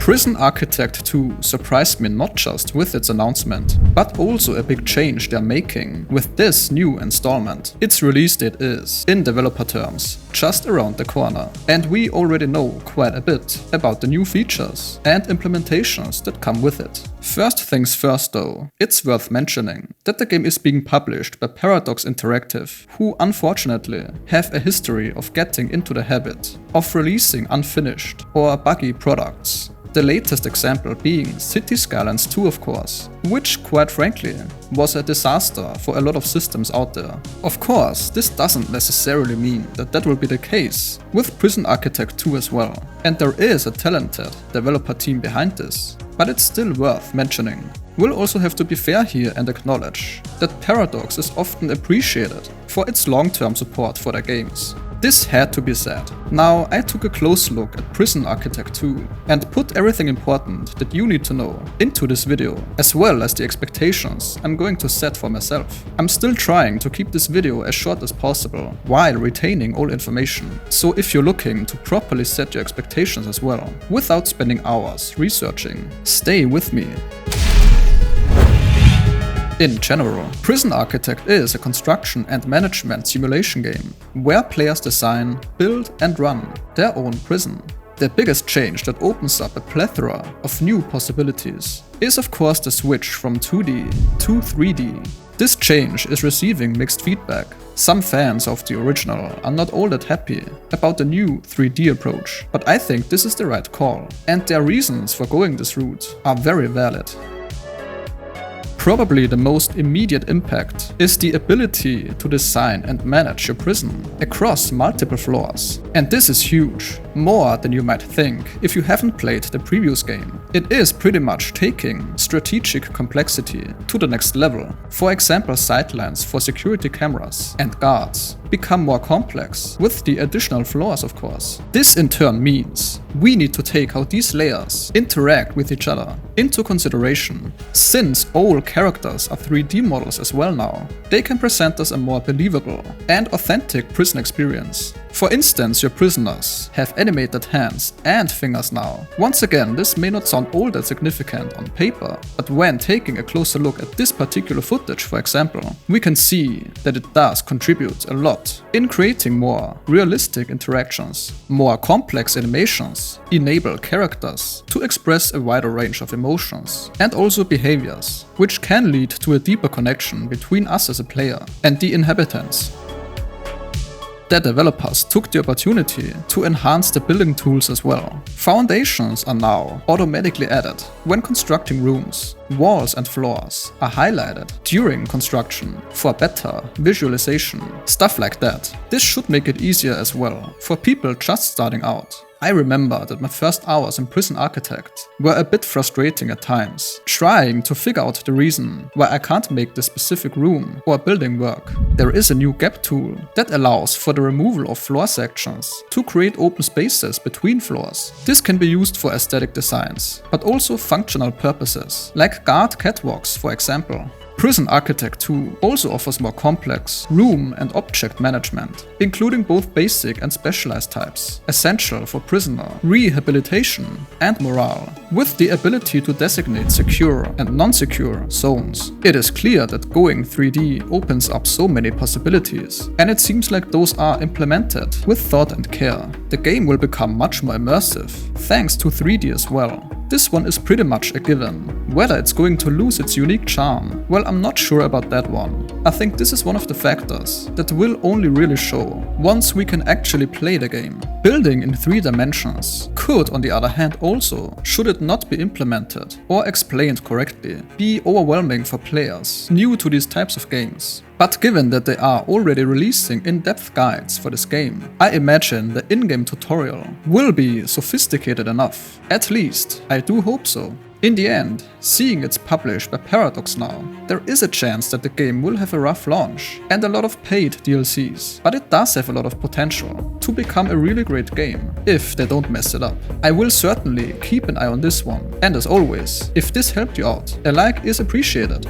Prison Architect 2 surprised me not just with its announcement, but also a big change they're making with this new installment. Its release date is, in developer terms, just around the corner, and we already know quite a bit about the new features and implementations that come with it. First things first though, it's worth mentioning that the game is being published by Paradox Interactive, who unfortunately have a history of getting into the habit of releasing unfinished or buggy products. The latest example being Cities: Skylines 2 of course, which quite frankly was a disaster for a lot of systems out there. Of course, this doesn't necessarily mean that that will be the case with Prison Architect 2 as well, and there is a talented developer team behind this, but it's still worth mentioning. We'll also have to be fair here and acknowledge that Paradox is often appreciated for its long-term support for their games. This had to be said. Now, I took a close look at Prison Architect 2 and put everything important that you need to know into this video, as well as the expectations I'm going to set for myself. I'm still trying to keep this video as short as possible while retaining all information, so if you're looking to properly set your expectations as well, without spending hours researching, stay with me. In general, Prison Architect is a construction and management simulation game, where players design, build and run their own prison. The biggest change that opens up a plethora of new possibilities is of course the switch from 2D to 3D. This change is receiving mixed feedback. Some fans of the original are not all that happy about the new 3D approach, but I think this is the right call, and their reasons for going this route are very valid. Probably the most immediate impact is the ability to design and manage your prison across multiple floors. And this is huge, more than you might think if you haven't played the previous game. It is pretty much taking strategic complexity to the next level. For example, sightlines for security cameras and guards become more complex with the additional floors of course. This in turn means we need to take how these layers interact with each other into consideration. Since all characters are 3D models as well now, they can present us a more believable and authentic prison experience. For instance, your prisoners have animated hands and fingers now. Once again, this may not sound all that significant on paper, but when taking a closer look at this particular footage for example, we can see that it does contribute a lot in creating more realistic interactions. More complex animations enable characters to express a wider range of emotions and also behaviors, which can lead to a deeper connection between us as a player and the inhabitants. The developers took the opportunity to enhance the building tools as well. Foundations are now automatically added when constructing rooms. Walls and floors are highlighted during construction for better visualization, stuff like that. This should make it easier as well for people just starting out. I remember that my first hours in Prison Architect were a bit frustrating at times, trying to figure out the reason why I can't make the specific room or building work. There is a new gap tool that allows for the removal of floor sections to create open spaces between floors. This can be used for aesthetic designs, but also functional purposes, like guard catwalks for example. Prison Architect 2 also offers more complex room and object management, including both basic and specialized types, essential for prisoner rehabilitation and morale, with the ability to designate secure and non-secure zones. It is clear that going 3D opens up so many possibilities, and it seems like those are implemented with thought and care. The game will become much more immersive, thanks to 3D as well. This one is pretty much a given. Whether it's going to lose its unique charm, well, I'm not sure about that one. I think this is one of the factors that will only really show once we can actually play the game. Building in 3 dimensions could, on the other hand also, should it not be implemented or explained correctly, be overwhelming for players new to these types of games. But given that they are already releasing in-depth guides for this game, I imagine the in-game tutorial will be sophisticated enough. At least, I do hope so. In the end, seeing it's published by Paradox now, there is a chance that the game will have a rough launch and a lot of paid DLCs, but it does have a lot of potential to become a really great game if they don't mess it up. I will certainly keep an eye on this one, and as always, if this helped you out, a like is appreciated.